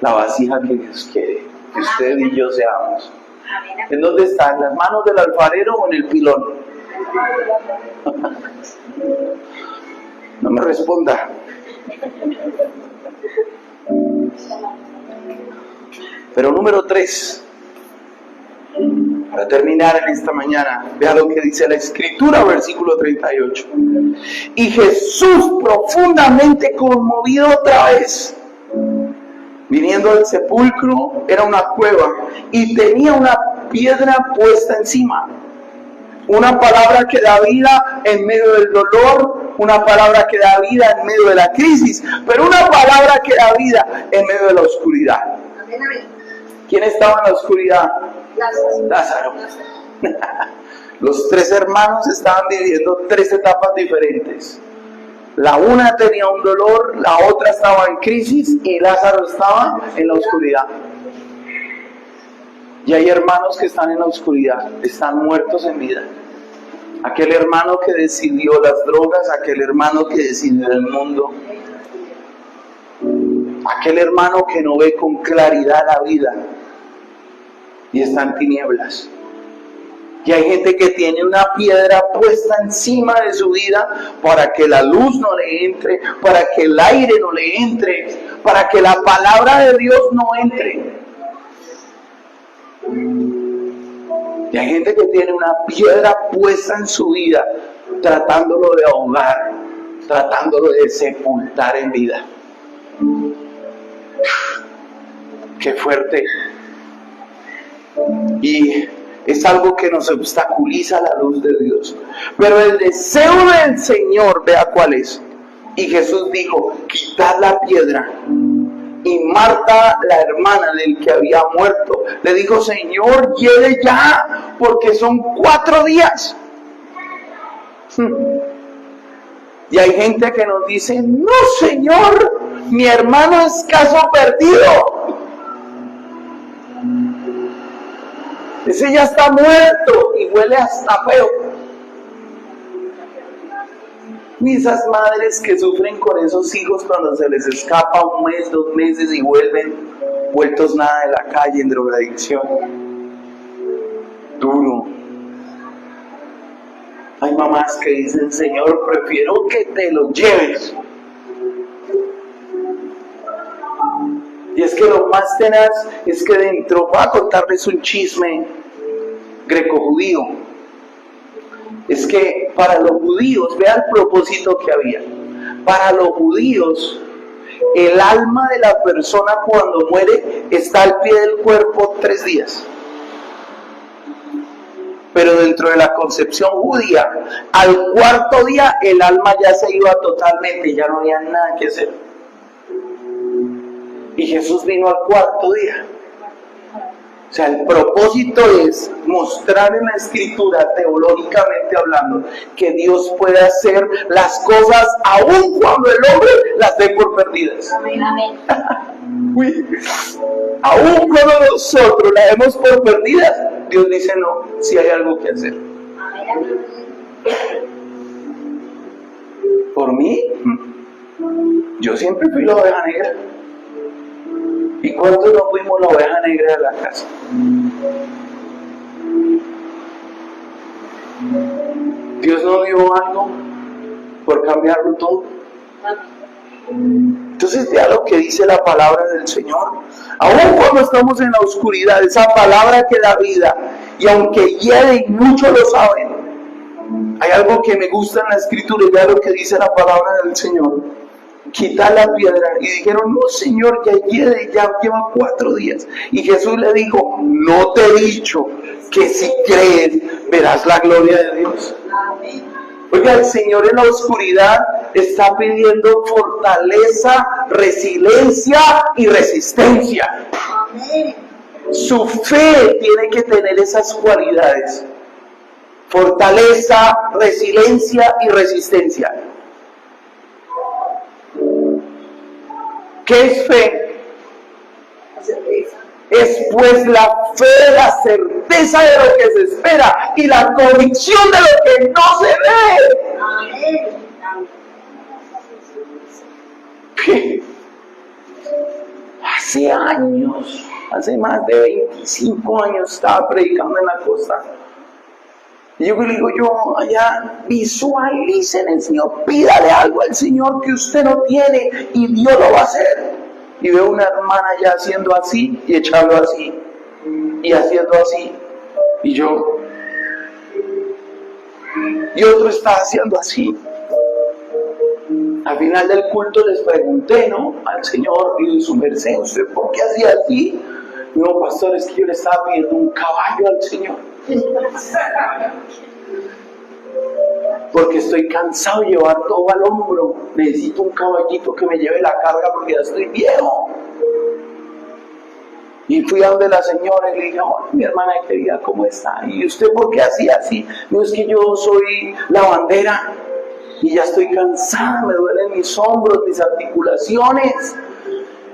la vasija que Dios quiere que usted y yo seamos. ¿En dónde está? ¿En las manos del alfarero o en el pilón? No me responda. Pero número 3, para terminar en esta mañana, vea lo que dice la Escritura, versículo 38. Y Jesús, profundamente conmovido otra vez, viniendo al sepulcro, era una cueva y tenía una piedra puesta encima. Una palabra que da vida en medio del dolor, una palabra que da vida en medio de la crisis, pero una palabra que da vida en medio de la oscuridad. ¿Quién estaba en la oscuridad? Lázaro. Los 3 hermanos estaban viviendo 3 etapas diferentes. La una tenía un dolor, la otra estaba en crisis y Lázaro estaba en la oscuridad. Y hay hermanos que están en la oscuridad, están muertos en vida. Aquel hermano que decidió las drogas, aquel hermano que decidió el mundo, aquel hermano que no ve con claridad la vida y está en tinieblas. Y hay gente que tiene una piedra puesta encima de su vida para que la luz no le entre, para que el aire no le entre, para que la palabra de Dios no entre. Y hay gente que tiene una piedra puesta en su vida, tratándolo de ahogar, tratándolo de sepultar en vida. ¡Qué fuerte! Y es algo que nos obstaculiza la luz de Dios. Pero el deseo del Señor, vea cuál es. Y Jesús dijo, quitad la piedra. Y Marta, la hermana del que había muerto, le dijo, Señor, lleve ya, porque son 4 días. Y hay gente que nos dice, no, Señor, mi hermano es caso perdido. Ese ya está muerto y huele hasta feo. Y esas madres que sufren con esos hijos cuando se les escapa 1 mes, 2 meses y vuelven vueltos nada de la calle en drogadicción. Duro. Hay mamás que dicen, Señor, prefiero que te lo lleves. Y es que lo más tenaz es que dentro, voy a contarles un chisme greco-judío. Es que para los judíos, vea el propósito que había. Para los judíos, el alma de la persona cuando muere está al pie del cuerpo 3 días. Pero dentro de la concepción judía, al 4.º día el alma ya se iba totalmente, ya no había nada que hacer. Y Jesús vino al 4.º día. O sea, el propósito es mostrar en la Escritura, teológicamente hablando, que Dios puede hacer las cosas aun cuando el hombre las dé por perdidas. Amén, amén. Uy, aun cuando nosotros las demos por perdidas, Dios dice no, si hay algo que hacer. Amén, amén. Por mí, yo siempre fui la oveja negra. ¿Y cuántos no fuimos la oveja negra de la casa? Dios nos dio algo por cambiarlo todo. Entonces vea lo que dice la palabra del Señor. Aún cuando estamos en la oscuridad, esa palabra que da vida, y aunque hiere y muchos lo saben, hay algo que me gusta en la Escritura y vea lo que dice la palabra del Señor. Quita la piedra. Y dijeron, no, Señor, ya hiede, ya lleva 4 días. Y Jesús le dijo, no te he dicho que si crees verás la gloria de Dios. Oiga, el Señor en la oscuridad está pidiendo fortaleza, resiliencia y resistencia. Su fe tiene que tener esas cualidades: fortaleza, resiliencia y resistencia. ¿Qué es fe? Es pues la fe, la certeza de lo que se espera y la convicción de lo que no se ve. ¿Qué? Hace años, hace más de 25 años estaba predicando en la costa. Y yo le digo, yo allá, visualicen el Señor, pídale algo al Señor que usted no tiene y Dios lo va a hacer. Y veo una hermana ya haciendo así y echando así y haciendo así. Y yo, y otro está haciendo así. Al final del culto les pregunté, ¿no?, al Señor, y su merced, ¿usted por qué hacía así? No, pastor, es que yo le estaba pidiendo un caballo al Señor. Porque estoy cansado de llevar todo al hombro. Necesito un caballito que me lleve la carga porque ya estoy viejo. Y fui a donde la señora y le dije, oh, mi hermana querida, ¿cómo está? ¿Y usted por qué hacía así? No, es que yo soy lavandera y ya estoy cansada, me duelen mis hombros, mis articulaciones.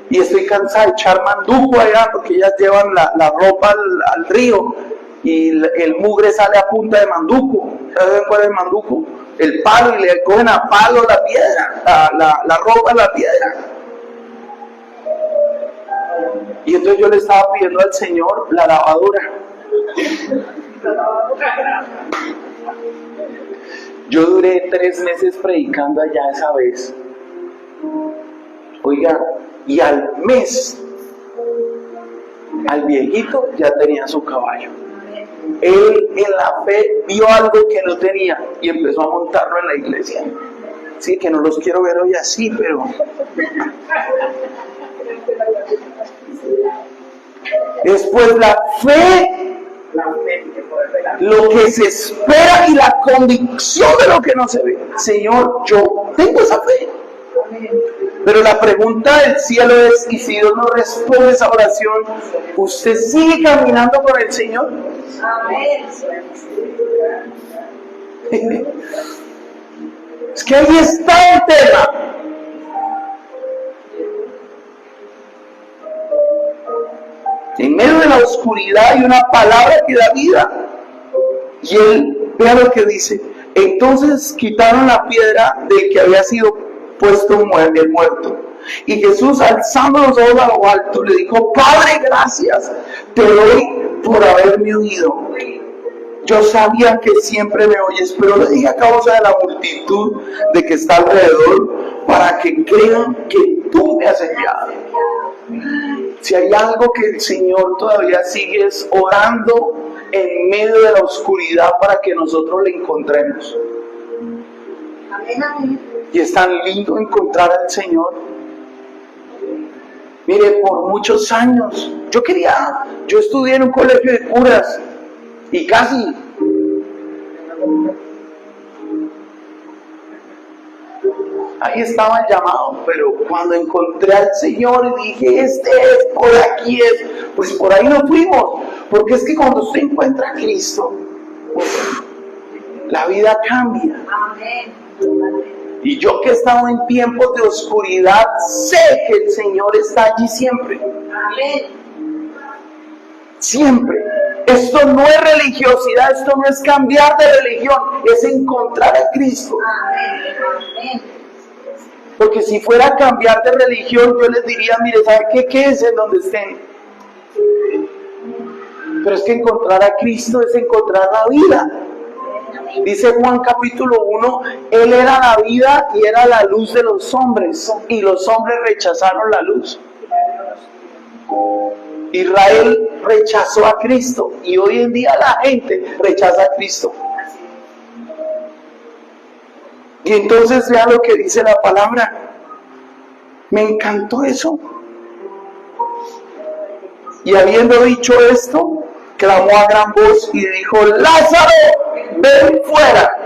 Y estoy cansada de echar manduco allá porque ellas llevan la ropa al río. Y el mugre sale a punta de manduco. ¿Saben cuál es el manduco? El palo, y le cogen a palo la piedra, la ropa a la piedra. Y entonces yo le estaba pidiendo al Señor la lavadora. Yo duré 3 meses predicando allá esa vez. Oiga, y al mes, al viejito ya tenía su caballo. Él en la fe vio algo que no tenía y empezó a montarlo en la iglesia. Sí, que no los quiero ver hoy así, pero... Después la fe Lo que se espera y la convicción de lo que no se ve. Señor, yo tengo esa fe. Pero la pregunta del cielo es, y si Dios no responde esa oración, ¿usted sigue caminando con el Señor? Amén. Es que ahí está el tema. En medio de la oscuridad hay una palabra que da vida. Y él, vea lo que dice. Entonces quitaron la piedra del que había sido puesto el muerto. Y Jesús, alzando los ojos a lo alto, le dijo: Padre, gracias te doy por haberme oído. Yo sabía que siempre me oyes, pero lo dije a causa de la multitud de que está alrededor, para que crean que tú me has enviado. Si hay algo que el Señor todavía sigue es orando en medio de la oscuridad para que nosotros le encontremos. Amén, amén. Y es tan lindo encontrar al Señor. Mire, por muchos años, yo estudié en un colegio de curas y casi ahí estaba el llamado, pero cuando encontré al Señor y dije, este es, por aquí es, pues por ahí no fuimos, porque es que cuando usted encuentra a Cristo, la vida cambia. Amén. Y yo que he estado en tiempos de oscuridad, sé que el Señor está allí siempre. Amén. Siempre. Esto no es religiosidad, esto no es cambiar de religión, es encontrar a Cristo. Amén. Amén. Porque si fuera a cambiar de religión, yo les diría, mire, ¿sabe qué? Quédense en donde estén. Pero es que encontrar a Cristo es encontrar la vida. Dice Juan capítulo 1, Él era la vida y era la luz de los hombres, y los hombres rechazaron la luz. Israel rechazó a Cristo, y hoy en día la gente rechaza a Cristo. Y entonces vean lo que dice la palabra. Me encantó eso. Y habiendo dicho esto, clamó a gran voz y dijo: Lázaro, ven fuera.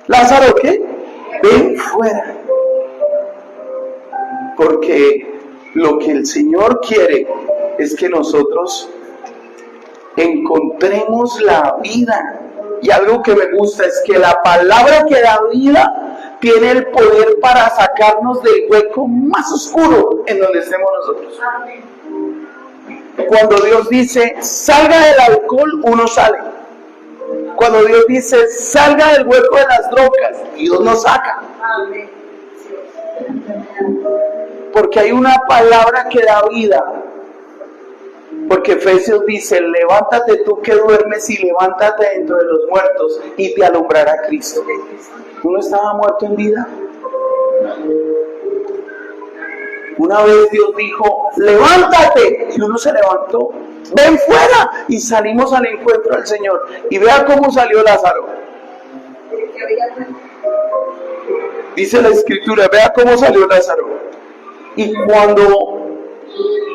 Lázaro, ¿qué? Ven fuera. Porque lo que el Señor quiere es que nosotros encontremos la vida. Y algo que me gusta es que la palabra que da vida tiene el poder para sacarnos del hueco más oscuro en donde estemos nosotros. Cuando Dios dice salga del alcohol, uno sale. Cuando Dios dice salga del hueco de las drogas, Dios nos saca. Porque hay una palabra que da vida. Porque Efesios dice: levántate tú que duermes y levántate dentro de los muertos y te alumbrará Cristo. ¿Uno estaba muerto en vida? Una vez Dios dijo: levántate, y uno se levantó. Ven fuera, y salimos al encuentro del Señor. Y vea cómo salió Lázaro. Dice la Escritura, vea cómo salió Lázaro.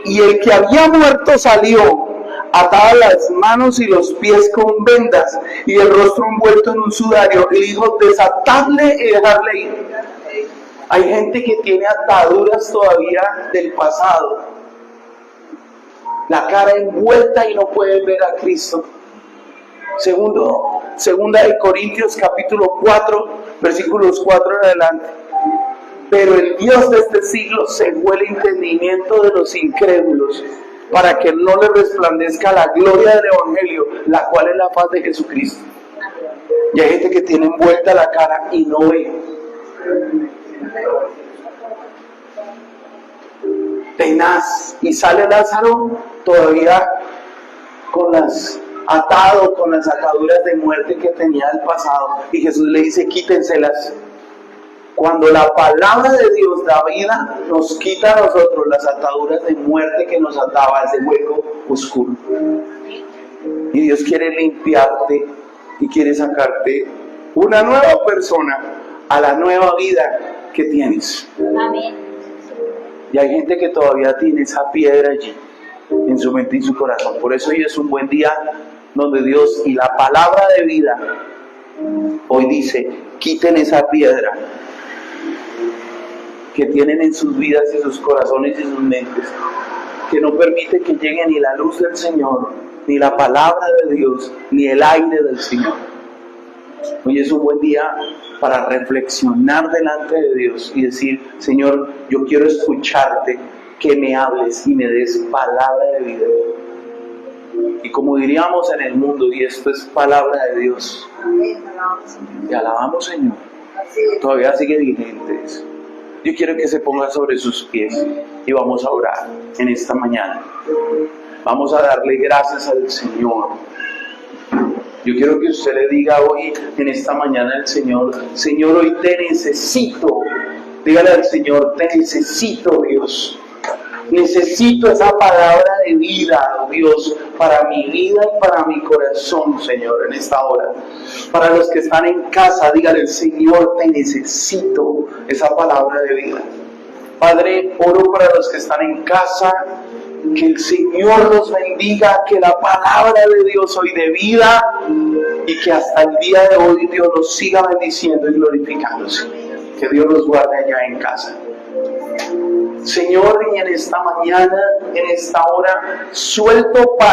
Y el que había muerto salió, ataba las manos y los pies con vendas y el rostro envuelto en un sudario, y dijo: desatadle y dejarle ir. Hay gente que tiene ataduras todavía del pasado, la cara envuelta y no puede ver a Cristo. Segunda de Corintios capítulo 4, versículos 4 en adelante. Pero el Dios de este siglo cegó el entendimiento de los incrédulos, para que no les resplandezca la gloria del Evangelio, la cual es la paz de Jesucristo. Y hay gente que tiene envuelta la cara y no ve. Tenaz. Y sale Lázaro todavía atado con las ataduras de muerte que tenía del pasado. Y Jesús le dice: quítenselas. Cuando la palabra de Dios da vida, nos quita a nosotros las ataduras de muerte que nos ataba a ese hueco oscuro. Y Dios quiere limpiarte y quiere sacarte una nueva persona a la nueva vida que tienes. Amén. Y hay gente que todavía tiene esa piedra allí. en su mente y su corazón. Por eso hoy es un buen día donde Dios y la palabra de vida hoy dice: quiten esa piedra que tienen en sus vidas y sus corazones y sus mentes, que no permite que llegue ni la luz del Señor, ni la palabra de Dios, ni el aire del Señor. Hoy es un buen día para reflexionar delante de Dios y decir: Señor, yo quiero escucharte, que me hables y me des palabra de vida. Y como diríamos en el mundo, y esto es palabra de Dios, Amén. Alabamos, Señor. te alabamos, Señor. Así es. Todavía sigue vigente eso. Yo quiero que se ponga sobre sus pies y vamos a orar en esta mañana. Vamos a darle gracias al Señor. Yo quiero que usted le diga hoy, en esta mañana, al Señor: Señor, hoy te necesito. Dígale al Señor: te necesito, Dios. Necesito esa palabra de vida, Dios, para mi vida y para mi corazón, Señor, en esta hora. Para los que están en casa, dígale: Señor, te necesito esa palabra de vida. Padre, oro para los que están en casa, que el Señor los bendiga, que la palabra de Dios hoy de vida, y que hasta el día de hoy Dios los siga bendiciendo y glorificándose. Que Dios los guarde allá en casa. Señor, y en esta mañana, en esta hora, suelto, Padre,